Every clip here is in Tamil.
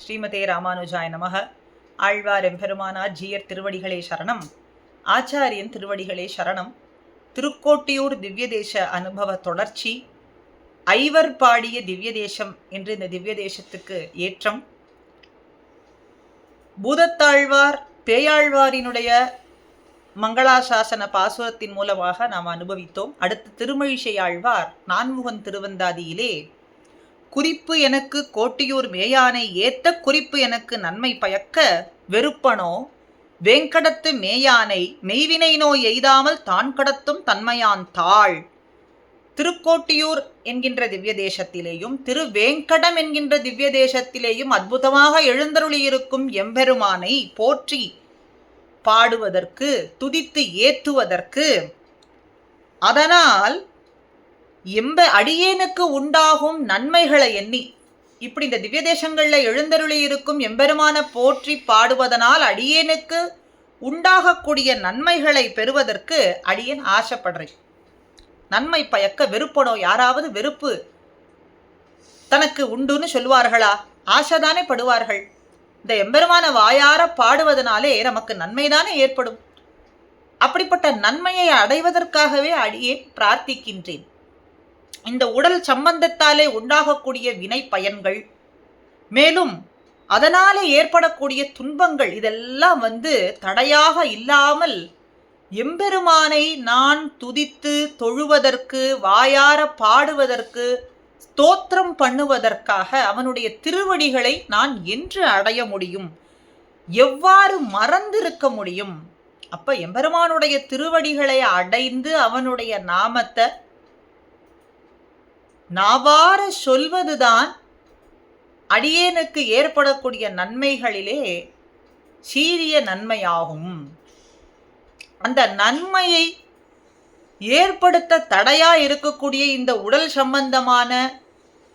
ஸ்ரீமதே ராமானுஜாய நமக. ஆழ்வார் எம்பெருமானார் ஜீயர் திருவடிகளே சரணம். ஆச்சாரியன் திருவடிகளே சரணம். திருக்கோட்டியூர் திவ்ய தேச அனுபவ தொடர்ச்சி. ஐவர் பாடிய திவ்ய தேசம் என்று இந்த திவ்ய தேசத்துக்கு ஏற்றம். பூதத்தாழ்வார் பேயாழ்வாரினுடைய மங்களாசாசன பாசுரத்தின் மூலமாக நாம் அனுபவித்தோம். அடுத்து திருமழிசை ஆழ்வார் நான்முகன் திருவந்தாதியிலே குறிப்பு எனக்கு கோட்டியூர் மேயானை ஏத்த குறிப்பு எனக்கு நன்மை பயக்க வெறுப்பனோ வேங்கடத்து மேயானை மெய்வினை நோய் எய்தாமல் தான் கடத்தும் தன்மையான் தாள். திருக்கோட்டியூர் என்கின்ற திவ்ய தேசத்திலேயும் திருவேங்கடம் என்கின்ற திவ்ய தேசத்திலேயும் அற்புதமாக எழுந்தருளியிருக்கும் எம்பெருமானை போற்றி பாடுவதற்கு, துதித்து ஏத்துவதற்கு, அதனால் அடியேனுக்கு உண்டாகும் நன்மைகளை எண்ணி, இப்படி இந்த திவ்ய தேசங்கள்ல எழுந்தருளி இருக்கும் எம்பெருமான போற்றி பாடுவதனால் அடியேனுக்கு உண்டாகக்கூடிய நன்மைகளை பெறுவதற்கு அடியேன் ஆசைப்படுறேன். நன்மை பயக்க வெறுப்பனோ, யாராவது வெறுப்பு தனக்கு உண்டுன்னு சொல்லுவார்களா? ஆசைதானே படுவார்கள். இந்த எம்பெருமான வாயார பாடுவதனாலே நமக்கு நன்மைதானே ஏற்படும். அப்படிப்பட்ட நன்மையை அடைவதற்காகவே அடியேன் பிரார்த்திக்கின்றேன். இந்த உடல் சம்பந்தத்தாலே உண்டாகக்கூடிய வினை பயன்கள், மேலும் அதனாலே ஏற்படக்கூடிய துன்பங்கள், இதெல்லாம் தடையாக இல்லாமல் எம்பெருமானை நான் துதித்து தொழுவதற்கு, வாயார பாடுவதற்கு, ஸ்தோத்திரம் பண்ணுவதற்காக அவனுடைய திருவடிகளை நான் என்று அடைய முடியும்? எவ்வாறு மறந்திருக்க முடியும்? அப்ப எம்பெருமானுடைய திருவடிகளை அடைந்து அவனுடைய நாமத்தை நாவார சொல்வதுதான் அடியேனுக்கு ஏற்படக்கூடிய நன்மைகளிலே சீரிய நன்மையாகும். அந்த நன்மையை ஏற்படுத்த தடையா இருக்கக்கூடிய இந்த உடல் சம்பந்தமான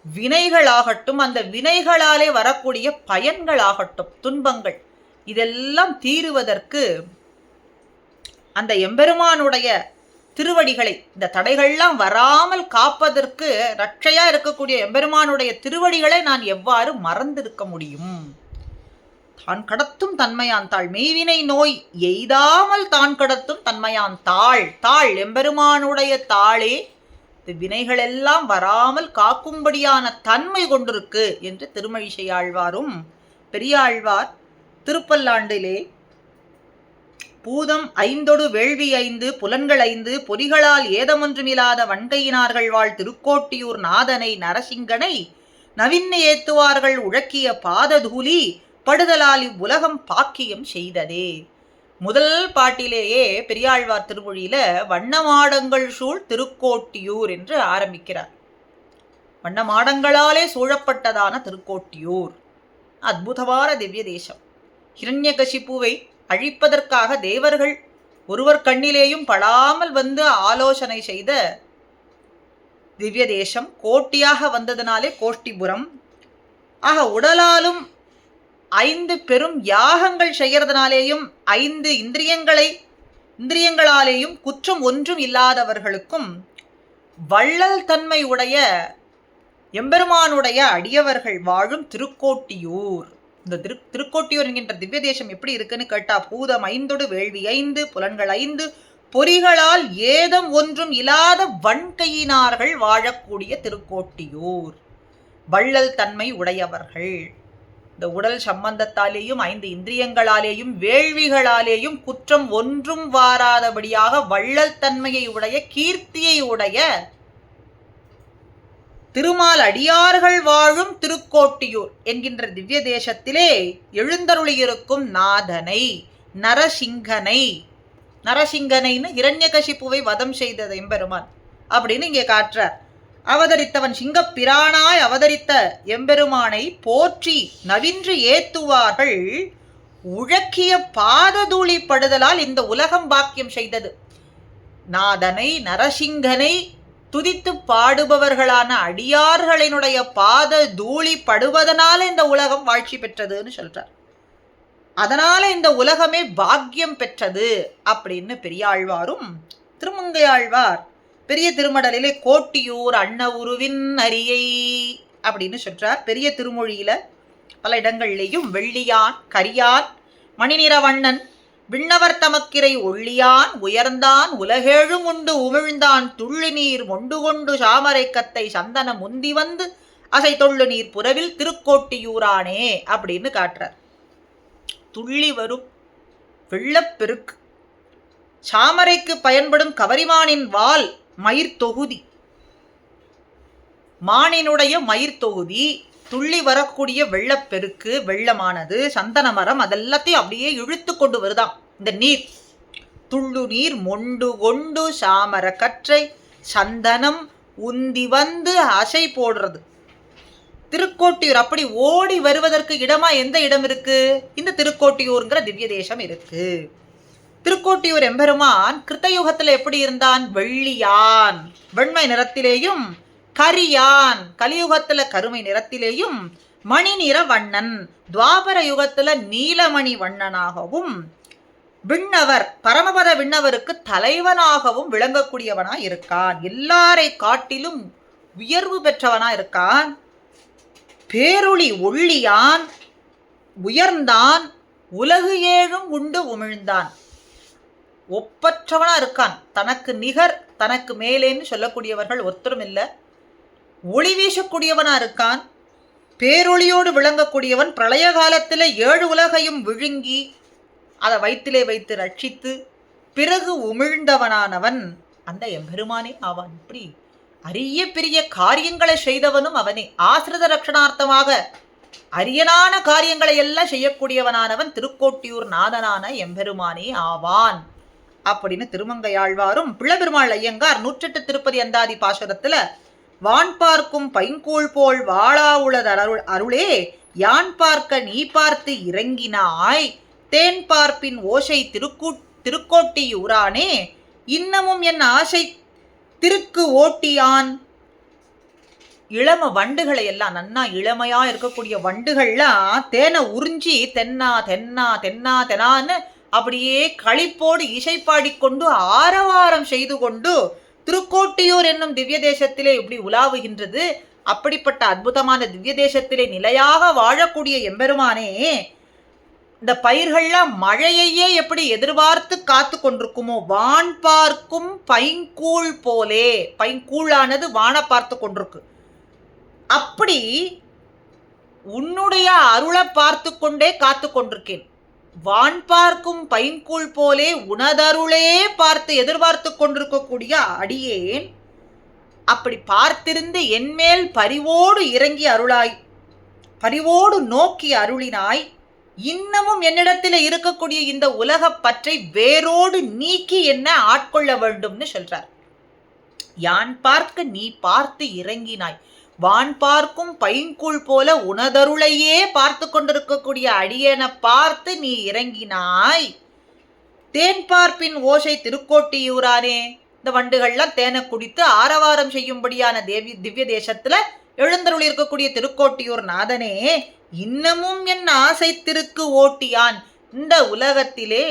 வினைகளாகட்டும், அந்த வினைகளாலே வரக்கூடிய பயன்களாகட்டும், துன்பங்கள், இதெல்லாம் தீருவதற்கு அந்த எம்பெருமானுடைய திருவடிகளை, இந்த தடைகள்லாம் வராமல் காப்பதற்கு ரட்சையா இருக்கக்கூடிய எம்பெருமானுடைய திருவடிகளை நான் எவ்வாறு மறந்திருக்க முடியும்? தான் கடத்தும் தன்மையான் தாள், மெய்வினை நோய் எய்தாமல் தான் கடத்தும் தன்மையான் தாள். தாள் எம்பெருமானுடைய தாளே வினைகளெல்லாம் வராமல் காக்கும்படியான தன்மை கொண்டிருக்கு என்று திருமழிசை ஆழ்வாரும் பெரியாழ்வார் திருப்பல்லாண்டிலே பூதம் ஐந்தொடு வேள்வி 5 புலன்கள் 5 பொறிகளால் ஏதமொன்றுமில்லாத வன்கையினார்கள் வாழ் திருக்கோட்டியூர் நாதனை நரசிங்கனை நவின்னு ஏத்துவார்கள் உழக்கிய பாததூலி படுதலால் இவ்வுலகம் பாக்கியம் செய்ததே. முதல் பாட்டிலேயே பெரியாழ்வார் திருமொழியில வண்ணமாடங்கள் சூழ் திருக்கோட்டியூர் என்று ஆரம்பிக்கிறார். வண்ணமாடங்களாலே சூழப்பட்டதான திருக்கோட்டியூர் அற்புதமான திவ்ய தேசம். ஹிரண்யகசிப்புவை அழிப்பதற்காக தேவர்கள் ஒருவர் கண்ணிலேயும் படாமல் ஆலோசனை செய்த திவ்ய தேசம். கோட்டியாக வந்ததனாலே கோஷ்டிபுரம். ஆக உடலாலும் 5 பெரும் யாகங்கள் செய்யறதுனாலேயும் 5 இந்திரியங்களாலேயும் குற்றம் ஒன்றும் இல்லாதவர்களுக்கும் வள்ளல் தன்மை உடைய எம்பெருமானுடைய அடியவர்கள் வாழும் திருக்கோட்டியூர். இந்த திருக்கோட்டியூர் என்கின்ற திவ்ய தேசம் எப்படி இருக்குன்னு கேட்டா, பூதம் 5 வேள்வி 5 புலன்கள் 5 பொறிகளால் ஏதம் ஒன்றும் இல்லாத வன்கையினார்கள் வாழக்கூடிய திருக்கோட்டியூர். வள்ளல் தன்மை உடையவர்கள். இந்த உடல் சம்பந்தத்தாலேயும் 5 இந்திரியங்களாலேயும் வேள்விகளாலேயும் குற்றம் ஒன்றும் வாராதபடியாக வள்ளல் தன்மையை உடைய, கீர்த்தியை உடைய திருமால் அடியார்கள் வாழும் திருக்கோட்டியூர் என்கின்ற திவ்ய தேசத்திலே எழுந்தருளியிருக்கும் நாதனை, நரசிங்கனைன்னு இரண்யகசிப்புவை வதம் செய்தது எம்பெருமான் அப்படின்னு இங்கே காட்டுறார். அவதரித்தவன் சிங்கப்பிரானாய் அவதரித்த எம்பெருமானை போற்றி நவின்று ஏத்துவார்கள் உழக்கிய பாததூளி படுதலால் இந்த உலகம் பாக்கியம் செய்தது. நாதனை, நரசிங்கனை துதித்து பாடுபவர்களான அடியார்களினுடைய பாத தூளி படுவதனால இந்த உலகம் வாழ்ச்சி பெற்றதுன்னு சொல்றார். அதனால இந்த உலகமே பாக்கியம் பெற்றது அப்படின்னு பெரியாழ்வாரும் திருமங்கையாழ்வார் பெரிய திருமடலிலே கோட்டியூர் அன்ன உருவின் அரியை அப்படின்னு சொல்றார். பெரிய திருமொழியில பல இடங்களிலேயும் வெள்ளியான் கரியான் மணிநிறவண்ணன் விண்ணவர் தமக்கிரை ஒள்ளியான் உயர்ந்தான் உலகேழும் உண்டு உமிழ்ந்தான் துள்ளு நீர் மொண்டு கொண்டு சாமரை கத்தை சந்தன முந்தி வந்து அசை தொள்ளு நீர் புறவில் திருக்கோட்டியூரானே அப்படின்னு காட்டுறார். துள்ளி வரும் வெள்ளப்பெருக்கு, சாமரைக்கு பயன்படும் கவரிமானின் வால் மயிர் தொகுதி, மானினுடைய மயிர் தொகுதி, துள்ளி வரக்கூடிய வெள்ளப்பெருக்கு, வெள்ளமானது, சந்தன மரம், அதெல்லாத்தையும் அப்படியே இழுத்து கொண்டு வருதாம் இந்த நீர். துள்ளு நீர் மொண்டு கொண்டு சாமர கற்றை சந்தனம் உந்தி வந்து அசை போடுறது. திருக்கோட்டியூர் அப்படி ஓடி வருவதற்கு இடமா எந்த இடம் இருக்கு? இந்த திருக்கோட்டியூர்ங்கிற திவ்ய தேசம் இருக்கு. திருக்கோட்டியூர் எம்பெருமான் கிருத்தயுகத்துல எப்படி இருந்தான்? வெள்ளியான் வெண்மை நிறத்திலேயும், கரியான் கலியுகத்துல கருமை நிறத்திலேயும், மணி நிற வண்ணன் துவாபர யுகத்துல நீலமணி வண்ணனாகவும், விண்ணவர் பரமபத விண்ணவருக்கு தலைவனாகவும் விளங்கக்கூடியவனா இருக்கான். எல்லாரை காட்டிலும் உயர்வு பெற்றவனா இருக்கான். பேரொளி ஒள்ளியான் உயர்ந்தான் உலகு ஏழும் உண்டு உமிழ்ந்தான். ஒப்பற்றவனா இருக்கான். தனக்கு நிகர் தனக்கு மேலேன்னு சொல்லக்கூடியவர்கள் ஒருத்தரும் இல்லை. ஒளி வீசக்கூடியவனா இருக்கான். பேரொளியோடு விளங்கக்கூடியவன். பிரளய காலத்தில் 7 உலகையும் விழுங்கி அதை வயிற்றிலே வைத்து ரட்சித்து பிறகு உமிழ்ந்தவனானவன் அந்த எம்பெருமானே ஆவான். இப்படி அரிய பெரிய காரியங்களை செய்தவனும் அவனே. ஆசிரித ரட்சணார்த்தமாக அரியனான காரியங்களை எல்லாம் செய்யக்கூடியவனானவன் திருக்கோட்டியூர் நாதனான எம்பெருமானே ஆவான் அப்படின்னு திருமங்கையாழ்வாரும் பிள்ளபெருமாள் ஐயங்கார் 108 திருப்பதி அந்தாதி பாசுரத்துல வான் பார்க்கும் பைங்கூழ் போல் வாழா உளது அருளே யான் பார்க்க நீ பார்த்து இறங்கினாய் தேன் பார்ப்பின் ஓசை திருக்கோட்டியூரானே இன்னமும் என் ஆசை திருக்கு ஓட்டியான். இளம வண்டுகளை எல்லாம் நன்னா இளமையா இருக்கக்கூடிய வண்டுகள்லாம் தேனை உறிஞ்சி தென்னா தென்னா தென்னா தெனான்னு அப்படியே களிப்போடு இசை பாடிக்கொண்டு ஆரவாரம் செய்து கொண்டு திருக்கோட்டியூர் என்னும் திவ்ய தேசத்திலே இப்படி உலாவுகின்றது. அப்படிப்பட்ட அற்புதமான திவ்ய தேசத்திலே நிலையாக வாழக்கூடிய எம்பெருமானே, இந்த பயிர்கள்லாம் மழையையே எப்படி எதிர்பார்த்து காத்து கொண்டிருக்குமோ, வான் பார்க்கும் பைங்கூழ் போலே, பைங்கூழானது வான பார்த்து கொண்டிருக்கு. அப்படி உன்னுடைய அருளை பார்த்து கொண்டே காத்து கொண்டிருக்கேன். வான் பார்க்கும் பைங்கூழ் போலே உனதருளே பார்த்து எதிர்பார்த்து கொண்டிருக்கக்கூடிய அடியேன் அப்படி பார்த்திருந்து என்மேல் பரிவோடு இறங்கி அருளாய், பரிவோடு நோக்கி அருளினாய். இன்னமும் என்னிடத்தில் இருக்கக்கூடிய இந்த உலக பற்றை வேரோடு நீக்கி என்ன ஆட்கொள்ள வேண்டும்னு சொல்றார். யான் பார்க்க நீ பார்த்து இறங்கினாய். வான் பார்க்கும் பைங்கூழ் போல உனதருளையே பார்த்து கொண்டிருக்கக்கூடிய அடியனை பார்த்து நீ இறங்கினாய். தேன் பார்ப்பின் ஓசை திருக்கோட்டியூரானே, இந்த வண்டுகள்லாம் தேனை குடித்து ஆரவாரம் செய்யும்படியான திவ்ய தேசத்துல எழுந்தருள் இருக்கக்கூடிய திருக்கோட்டியூர் நாதனே, இன்னமும் என் ஆசை திருக்கு ஓட்டியான். இந்த உலகத்திலே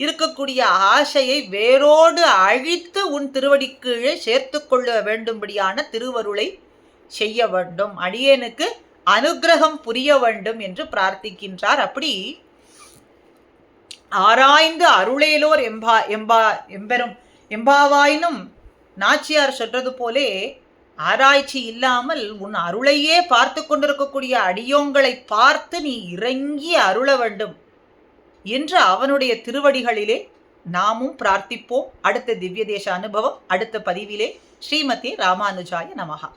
இருக்கக்கூடிய ஆசையை வேரோடு அழித்து உன் திருவடிக்கீழே சேர்த்து கொள்ள வேண்டும்படியான திருவருளை செய்ய வேண்டும், அடியேனுக்கு அனுகிரகம் புரிய வேண்டும் என்று பிரார்த்திக்கின்றார். அப்படி ஆராய்ந்து அருளேலோர் எம்பாவாயினும் நாச்சியார் சொல்றது போலே ஆராய்ச்சி இல்லாமல் உன் அருளையே பார்த்து கொண்டிருக்கக்கூடிய அடியோங்களை பார்த்து நீ இறங்கி அருள வேண்டும் என்று அவனுடைய திருவடிகளிலே நாமும் பிரார்த்திப்போம். அடுத்த திவ்ய தேச அனுபவம் அடுத்த பதிவிலே. ஸ்ரீமதி ராமானுஜாய நமஹா.